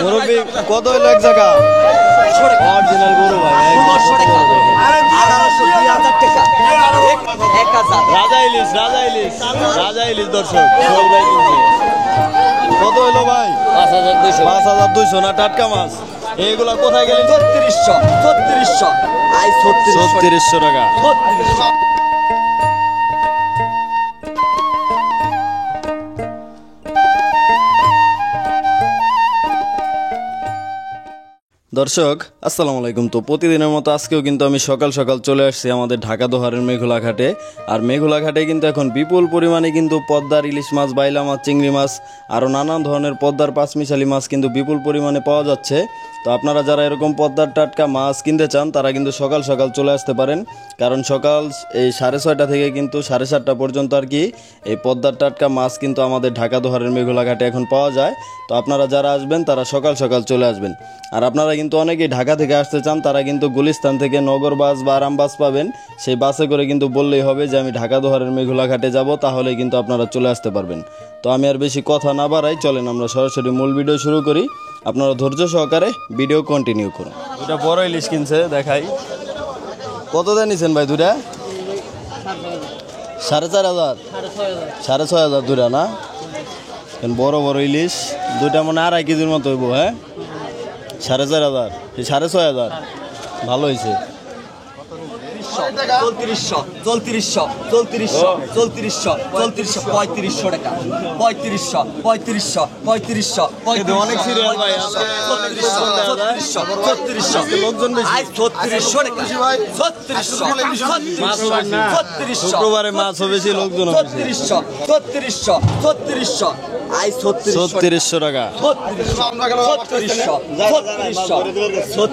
মুরব্বি কত হইলো এক জায়গা? অরিজিনাল গরু ভাই, 1500 টাকা। 1100 টাকা। 1000 রাজা ইলিশ, রাজা ইলিশ, রাজা ইলিশ দর্শক সোহেল ভাই কিনছে। কত হইলো ভাই? 5200। 5200 না টাটকা মাছ। এইগুলা কোথায় গেলেন? 3600 3600 আই 3600 টাকা। 3600 দর্শক আসসালামু আলাইকুম। তো প্রতিদিনের মতো আজকেও কিন্তু আমি সকাল সকাল চলে আসছি আমাদের ঢাকা দোহারের মেঘুলা ঘাটে। আর মেঘুলা ঘাটে কিন্তু এখন বিপুল পরিমাণে কিন্তু পদ্মার ইলিশ মাছ, বাইলা মাছ, চিংড়ি মাছ আরও নানান ধরনের পদ্মার পাঁচমিশালি মাছ কিন্তু বিপুল পরিমাণে পাওয়া যাচ্ছে। তো আপনারা যারা এরকম পদ্মার টাটকা মাছ কিনতে চান তারা কিন্তু সকাল সকাল চলে আসতে পারেন, কারণ সকাল এই 6:30 থেকে কিন্তু 7:30 পর্যন্ত আর কি এই পদ্মার টাটকা মাছ কিন্তু আমাদের ঢাকা দোহারের মেঘুলা ঘাটে এখন পাওয়া যায়। তো আপনারা যারা আসবেন তারা সকাল সকাল চলে আসবেন। আর আপনারা কিন্তু অনেকেই ঢাকা থেকে আসতে চান, তারা কিন্তু গুলিস্তান থেকে নগর বাস বা আরাম বাস পাবেন। সেই বাসে করে কিন্তু বললেই হবে যে আমি ঢাকা দোহারের মেঘুলা ঘাটে যাব, তাহলে কিন্তু আপনারা চলে আসতে পারবেন। তো আমি আর বেশি কথা না বাড়াই, চলেন আমরা সরাসরি মূল ভিডিও শুরু করি। আপনারা ধৈর্য সহকারে ভিডিও কন্টিনিউ করুন। দুটা বড় ইলিশ কিনছে, দেখাই। কত দিয়ে নিছেন ভাই দুটা? 4500 6500 দুটা না? বড় বড় ইলিশ দুটা মানে 2.5 কেজির মতো হইব। হ্যাঁ 4500 6500 ভালো হয়েছে। 3400 3400 3400 3400 3500 টাকা 3500 3500 3500 অনেক সিরিয়াল ভাই। 3600 লোকজন বেশি। 3600 টাকা ভাই। 3600 শুক্রবারে মাছও বেশি, লোকজন বেশি। 3600 3600 আই 3600 টাকা।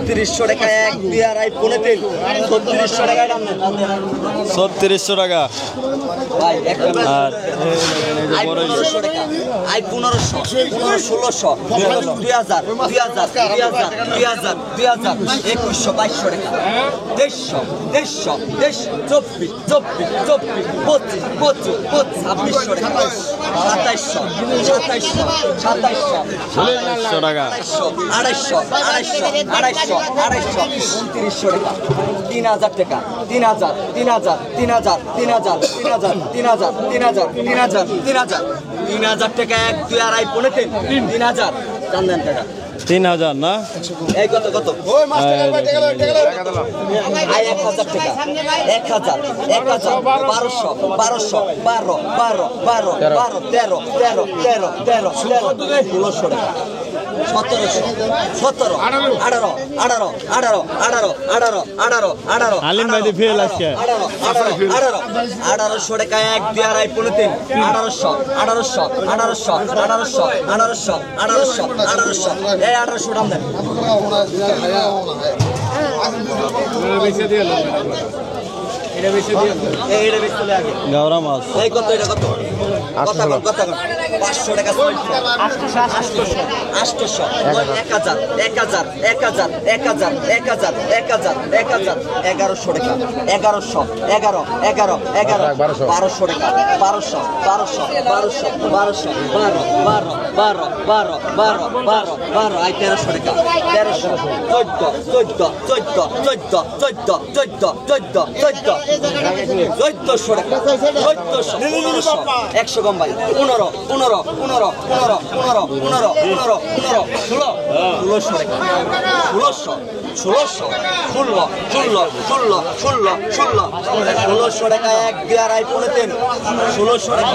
3600 টাকা এক দিয়ে আর আই 3500 টাকা দাম নেন। 3600 টাকা ভাই। আর আই 1500 টাকা আই 1500 1600 2000 2000 2000 2000 2000 2100 2200 টাকা 150 150 150 24 24 24 25 2600 টাকা 2700 2700 2700 টাকা 250 250 250 টাকা 3000 টাকা 3000 3000 3000 3000 3000 3000 3000 3000 3000 3000 টাকা এক দুই আড়াই পৌনে 3000 জানেন টাকা 3000 না? এই কত কত? আই 1000 টাকা 1000 1000 1200 1200 12 12 12 12 13 13 13 13 1600 টাকা 1700 17 18 18 18 18 18 18 18 আলিম ভাই দি ফেল আজকে 1800 টাকা এক দুই আড়াই পৌনে 1800 1800 1800 1800 1800 1800 1800 এই 1800 দাম দেন। গাওরা মাছ এই কত? এটা কত? 500 টাকা 800 800 1000 1000 1000 1000 1000 1000 1000 1100 টাকা 1100 11 11 11 1200 টাকা 1200 1200 1200 1200 12 12 12 12 12 12 আই 1300 টাকা 1300 14 14 14 14 14 14 14 1400 টাকা 1400 100 কম ভাই 15 15 15 15 15 15 15 15 1600 টাকা 1600 1600 16 16 16 16 টাকা এক দুই আড়াই পৌনে 1600 টাকা।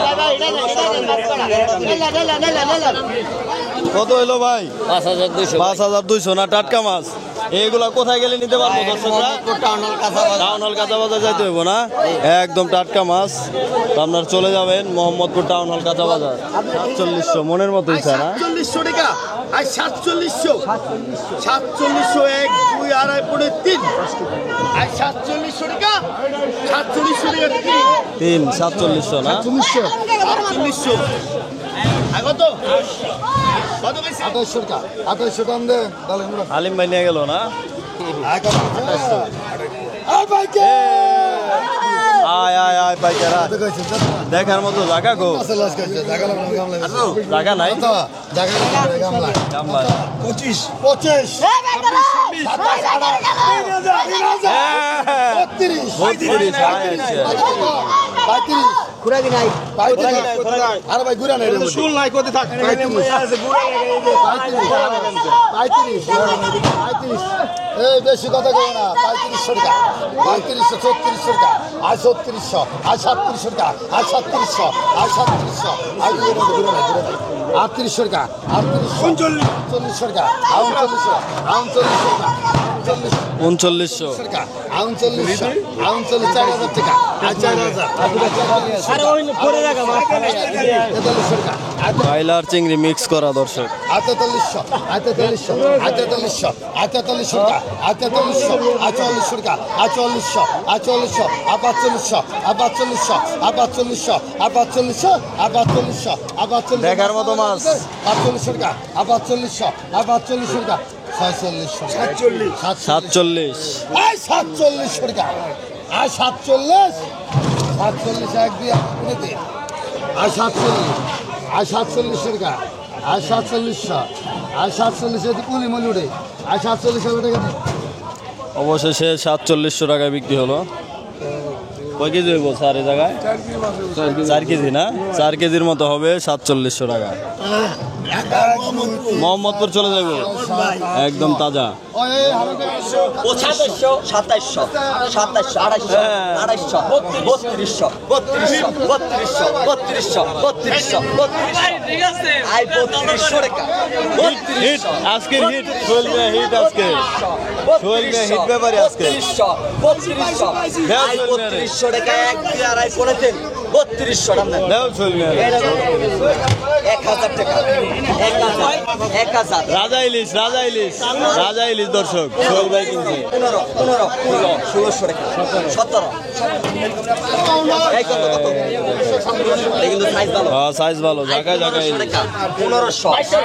কত হইলো ভাই? 5200 না টাটকা মাছ? এইগুলা কোথায় গেলে নিতে পারবো দর্শকরা? টাউন হল কাঁচা বাজার যাইতে হইব না? একদম টাটকা মাছ। তো আপনারা চলে যাবেন মোহাম্মদপুর টাউন হল কাঁচা বাজার। 4700 মনের মতো ইচ্ছা না? 4700 টাকা আর 4700 4700 এক দুই আড়াই পৌনে 3 আর 4700 টাকা 4700 টাকা 3 4700 না? 4700 আগত কত কইছে? 2800 টাকা 2800 দাম দে আলিম ভাই নিয়ে গেল না? আয় আয় আয় পাইকারা দেখার মতো জায়গা গো জায়গা নাই গামলা 25 ঘুরাবি নাই আরে ভাই ঘুরা নাই শুল নাই কোথায় থাক 35 এই বেশি কথা কই না 3500 টাকা 3500 3400 টাকা আর 3600 আর 3700 টাকা আর 3700 আর 3700 আর ঘুরা নাই 3800 টাকা 39 টাকা 39 টাকা 3900 টাকা 39 4000 টাকা আর 4000 আরে ওই পরে রাখা মাছ 4300 টাকা বাইলার চিংড়ি মিক্স করা দর্শক 4300 টাকা 4400 টাকা 4400 দেখার মতো মাছ 45 টাকা 4500 টাকা 47 47 টাকা আর 47 এক দিয়ে আর 47 টাকা আর 4700 আর 47 কুলি মলি উঠে আর 47 টাকা অবশেষে 4700 টাকায় বিক্রি হলো কয় কেজি হইব স্যার এই জায়গায় 4 কেজি না 4 কেজির মতো হবে 4700 টাকা মোহাম্মদপুর চলে যাব একদম তাজা 2700 2700 2700 2800 3200 আই 3200 টাকা হিট আজকের হিট চলবে হিট আজকে চলবে হিট ব্যাপারে আজকে 3200 আই 3200 টাকা এক দিয়ে আড়াই করে দেন 3200 টাকা দাও চলবে 1000 টাকা 1000 রাজা ইলিশ দর্শক সোহেল ভাই কিনছে 15 1600 টাকা 17 এই কত এই কিন্তু সাইজ ভালো হ্যাঁ সাইজ ভালো জায়গায় 1500 আই 2900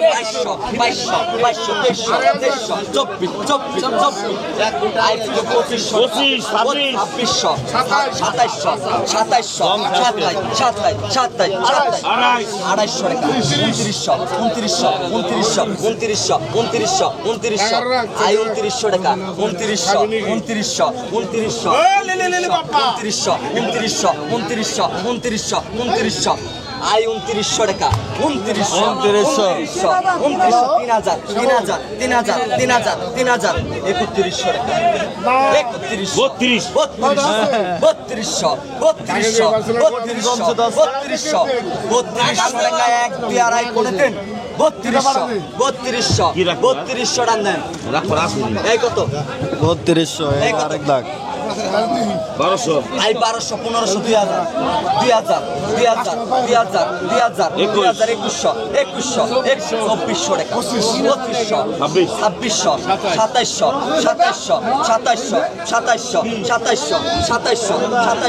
টাকা 2900 3000 3100 টাকা 3200 টাকা এক দুই আড়াই করে দেন 3200 টাকা দেন এই কত 3200 আরেক দাগ 1200 আই 1200 1500 2000 2100 2400 টাকা 2500 2600 2700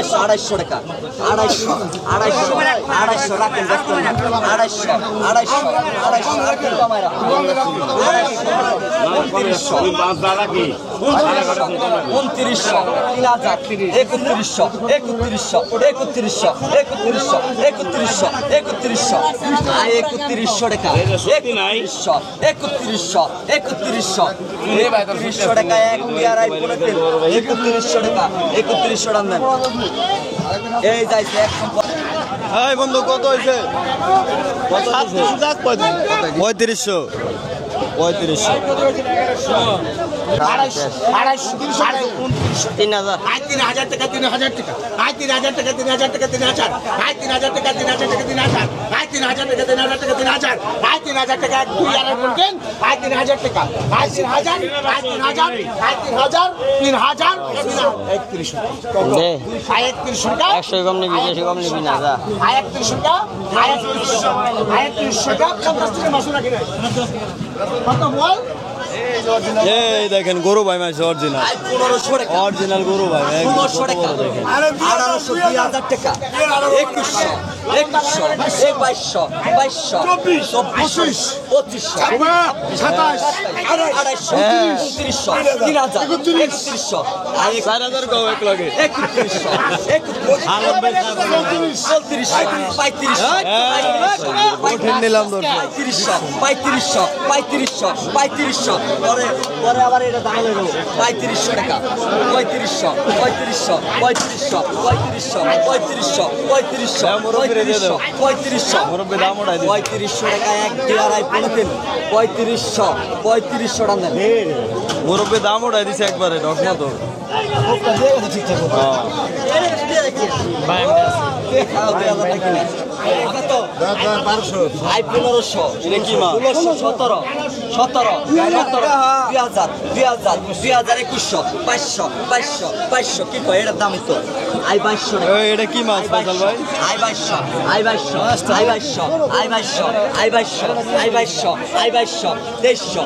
250 টাকা 250 রাখেন 250 রাখেন কমায় রাখেন 2900 3100 টাকা 3100 টাকা এক দুই আড়াই 3100 টাকা 3100 টাকা দেন এই যাইছে এক সম্পদ এই বন্ধু কত হইছে 3500 3000 আই 3000 টাকা 3000 টাকা আই 3000 টাকা 3000 টাকা 3000 আই 3000 টাকা 3000 টাকা 3000 আই 3000 টাকা 3000 টাকা 3000 আই 3000 টাকা এক দুই আড়াই বলতেন আই 3000 টাকা আই 3000 আই 3000 আই 3000 3100 দে আই 3100 টাকা 100 কম নিবি 200 কম নিবি না যা আই 3100 টাকা আই 3100 টাকা 50 টাকা মাসুল রাখি নাই কত বল এই দেখেন গরু ভাই মাছ অরিজিনাল, 1500 টাকা, অরিজিনাল গরু ভাই 1500 টাকা, দেখেন 1800, 2000 টাকা, 2100, 2100, 2200, 2200, 2400, 2500, 27, 2800, 3000, 3100, 4000 কও এক লগে 3100, কঠিন নিলাম দর্শক। 3500, পরে আবার এটা দাঁড়ালো 3500 টাকা, 3500, 3500, 3500, 3500, 3500, 3500, মুরব্বি দাম ওটাই দিন। 3500 টাকা, 1, 2, 2.5, 3, 3500, 3500 টাকা দেন। মুরব্বি দাম ওটাই দিছে একবারে ডক না তো। এটা কি মাছ? 17, 17, 2000, 2000, 2100, 500, 500, 500, কি কয় এটার দামই তো আই 2200 টাকা। এই এটা কি মাছ ফয়সাল ভাই? I 2200, I 2200, I 2200, I 2200, I 2200, I 2200,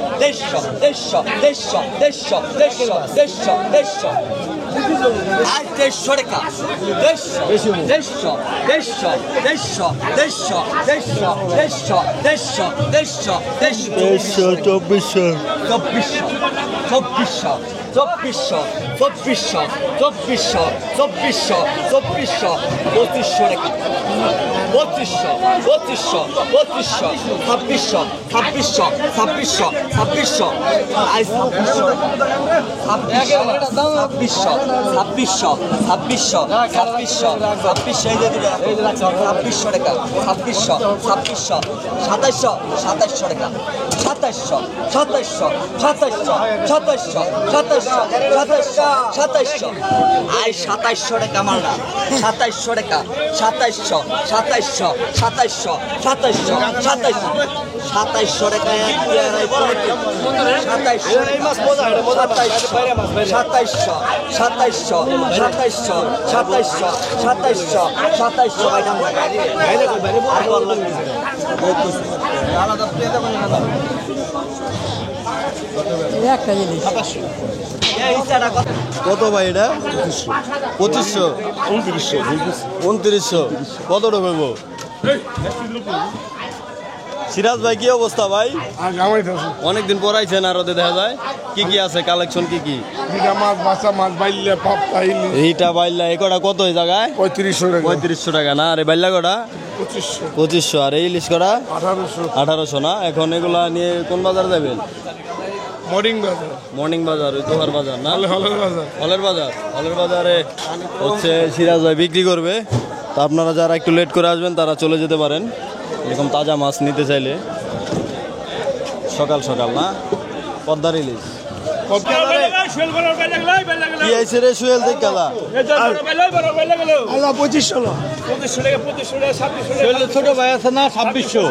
I 2200, 150, 150, 150, 150, 150, 150, 150, 150, I 150 টাকা, 150, 150, 150, 150, 150, 150, 150, 150, 150, 2400, 2400, 2400, 2400, 2400, 2400 টাকা, 3200, 3200, 3200, 2600, 2600, 2600, 2600, আই 2600 টাকা, 2600, 2600, 2600, 2600, 2600, এই যে দিলে 2600 টাকা, 2600, 2600, 2700, 2700 টাকা, 2700, 2700, 2700, 2700, 2700, 2700, আই 2700 টাকা মালটা, 2700 টাকা, 2700, 2700, 2700, 2700, 2700, 2700 টাকা, 1, 2, 2.5, 2700, 2700, 2700, 2700, 2700, 2700 আইটাম লাগে। আর বল লাগবে আলাদা প্লেট বানানো একটা জিনিস। এই ইচ্ছাটা কত? কত ভাই এটা? 2500, 2900, কত টাকা হইব? সিরাজ ভাই কি অবস্থা ভাই? অনেকদিন পর আইছেন, আর ওদের দেখা যায় কি কি আছে কালেকশন, কি কি? এইটা বাইল্লা একটা কত এই জায়গায়? 3500 টাকা না? আর এই বাইল্লা কটা? 2500। আর এই ইলিশ কটা? 1800 না? এখন এগুলা নিয়ে কোন বাজার যাবেন? মর্নিং বাজার, ওই দোহার বাজার না? হলের বাজার। হলের বাজারে হচ্ছে সিরাজ ভাই বিক্রি করবে। তা আপনারা যারা একটু লেট করে আসবেন তারা চলে যেতে পারেন, এরকম তাজা মাছ নিতে চাইলে। সকাল সকাল না? পদ্মার ইলিশ কি আইছে রে? সুয়েল দেখ কালা 2500 ছোট ভাই আছে না? 2600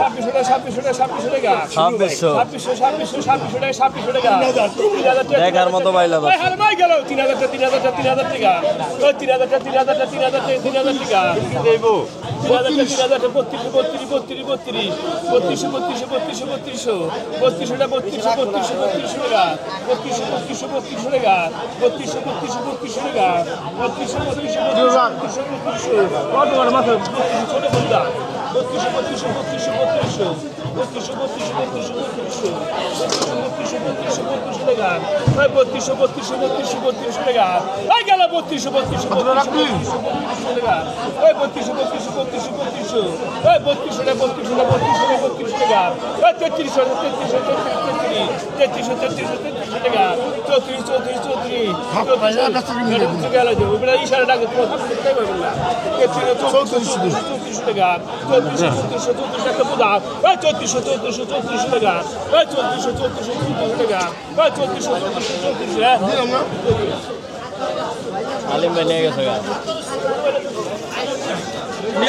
দেখার মতো বাইলা বাস। 3400 আলিম ভাই নিয়ে গেছে গা।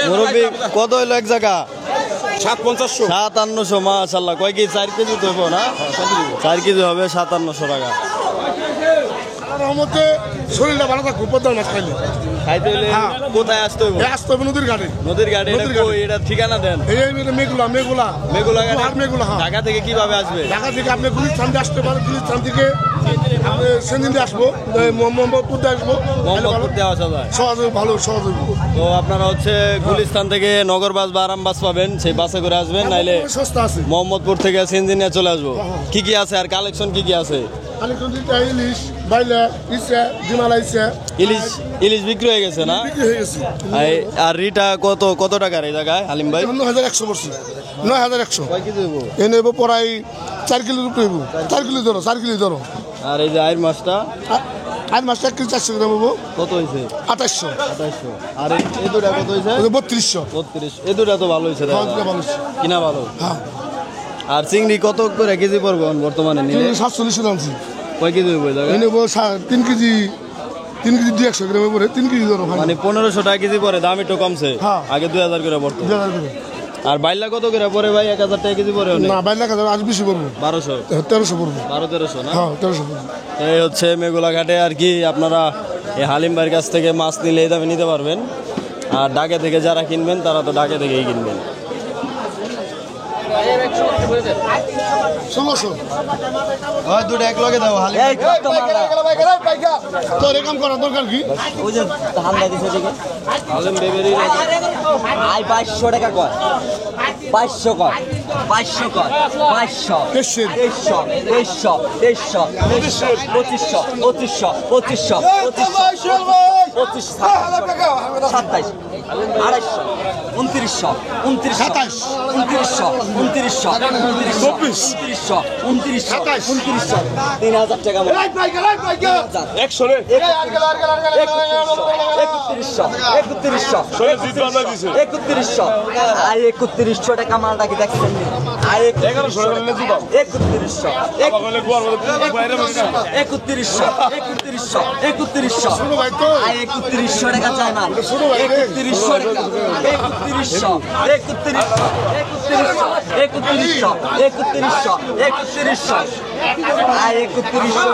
মুরব্বি কত হইলো এক জায়গা? 5700। মাশাআল্লাহ। কয় কেজি? 4 কেজি তো হইব না? 4 কেজি হবে 5700 টাকা। রহমতে শরীরটা ভালো থাকবো পদ্মার মাছ খাইলে। খাইতে হলে হ্যাঁ। কোথায় আসতে হবে? এই আসতে হবে নদীর ঘাটে। নদীর ঘাটে। এটা নদীর ঘাটে। কই? এটা ঠিকানা দেন। এই মেঘুলা মেঘুলা ঘাটে। আর মেঘুলা, হ্যাঁ। ঢাকা থেকে কিভাবে আসবে? ঢাকা থেকে আপনি গুলিস্তান দিয়ে আসতে পারেন, গুলিস্তান থেকে আপনি সেদিন দিয়ে আসবো, মোহাম্মদপুর দিয়ে আসবো, মোহাম্মদপুর দিয়ে আসা যায়। সহজে ভালো সহজে তো আপনারা হচ্ছে গুলিস্তান থেকে নগর বাস বা আরাম বাস পাবেন, সেই বাসে করে আসবেন, নাইলে সস্তা আছে। মোহাম্মদপুর থেকে সিএনজি নিয়ে চলে আসবো। কি কি আছে আর কালেকশন কি কি আছে? ইলিশ, বাইলা, ইসা, ডিমালা ইসা, ইলিশ বিক্রি হয়ে গেছে না? বিক্রি হয়ে গেছে। আর রিটা কত টাকার এই জায়গায় হালিম ভাই? 9,100 পড়ছে, 9,100। কয় কেজি দেবো? এ নেবো প্রায় 4 কিলোর উপরে নেবো, 4 কিলো ধরো, 4 কিলো ধরো। আর এই যে আয়ের মাছটা আর মাছটা 1 কেজি 400 গ্রাম নেবো, কত হয়েছে? 2800। 2800। আর এই দুটা কত হয়েছে? 3200। 32। এই দুটা তো ভালো হয়েছে দাদা। ভালো হচ্ছে। কিনা ভালো। হ্যাঁ, আর চিংড়ি কত করে কেজি পড়বে বর্তমানে নিলে? 47 আনছি। কয় কেজি দেবো এই এ জায়গায়? নেবো 3 কেজি 200 গ্রামের পরে 3 কেজি ধরো। মানে 1500 টাকা কেজি পরে, দাম একটু কমছে। হ্যাঁ। আগে 2000 করে পড়তো। 2000 করে। আর বাইলা কত করে পরে ভাই? 1000 টাকা কেজি পরে? না, 22 টাকা আজ বেশি পড়বো, 1200। 1300 পড়বো। 1300 না? হ্যাঁ, 1300 পড়বো। এই হচ্ছে মেঘুলা ঘাটে আর কি, আপনারা এই হালিম ভাইয়ের কাছ থেকে মাছ নিলে এই দামে নিতে পারবেন। আর ঢাকা থেকে যারা কিনবেন তারা তো ঢাকা থেকেই কিনবেন। 1600। দুটো এক লগে দাও হালিম। এই কত মারা তোর এ কাম করার দরকার কি? ওই যে হামলা দিছে দিকে হালিম বেবেরি আই 500 টাকা কয় 500 কয় 500 কয় 500 দেড়শের। 150 2500 2500 27 280 2900 2900 3000 টাকা 3100 টাকা মালটা কি দেখছেন? 3100 টাকা চায় না। 3100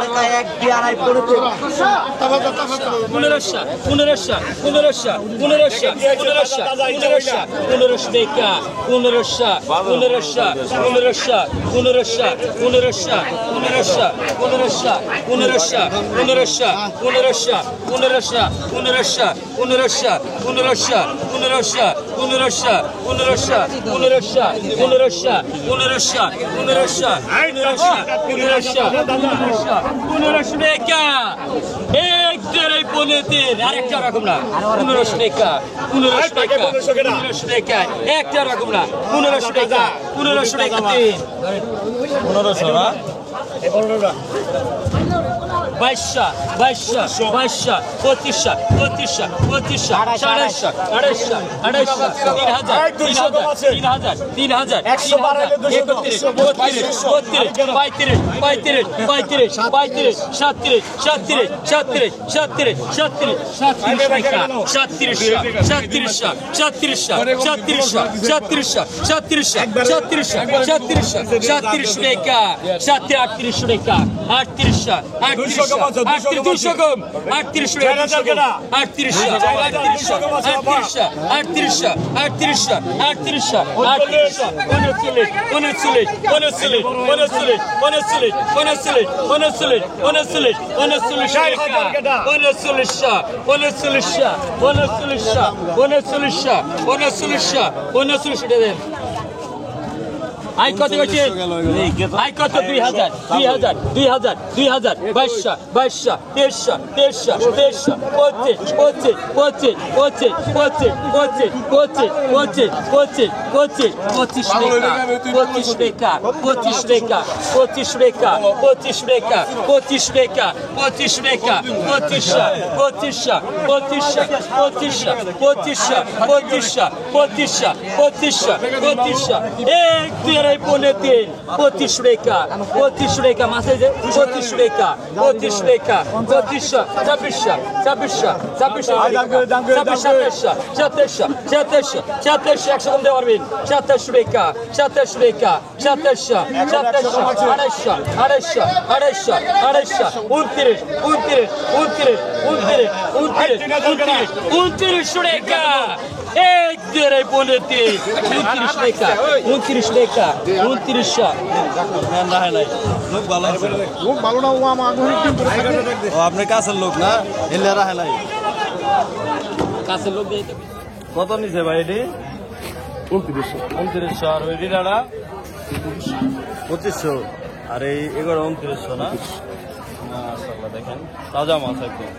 টাকা এক দিয়ে আড়াই পড়েছে। 1500 টাকা এক দেড় পনেতের আরেকটা রকম না 1500 টাকা 1500 টাকা একটা রকম না 1500 টাকা 1500 টাকা 1500 না? 2200 2500 2500 2500 আই কত গেছে আই কত 2000 2200 2200 2500 দেড়াই 3.5 25 টাকা 25 টাকা মাছে যে 25 টাকা 25 টাকা 2500 2600 2600 2700 একশো কম দেওয়া পারবেন 27 টাকা 27 টাকা 2700 2700 250 250 250 29 টাকা এক দেড়াই 29 টাকা 29 টাকা 2900 লোক ভালো আছে খুব ভালো না ও আমার ও আপনি কাছের লোক না এলে রাখে নাই কাছের লোক দিয়ে কত নিছে ভাই এটি 2900 আর ওই ডিনারা 2500 আর এই এগুলো 2900 না মাশাআল্লাহ দেখেন তাজা মাছ একদম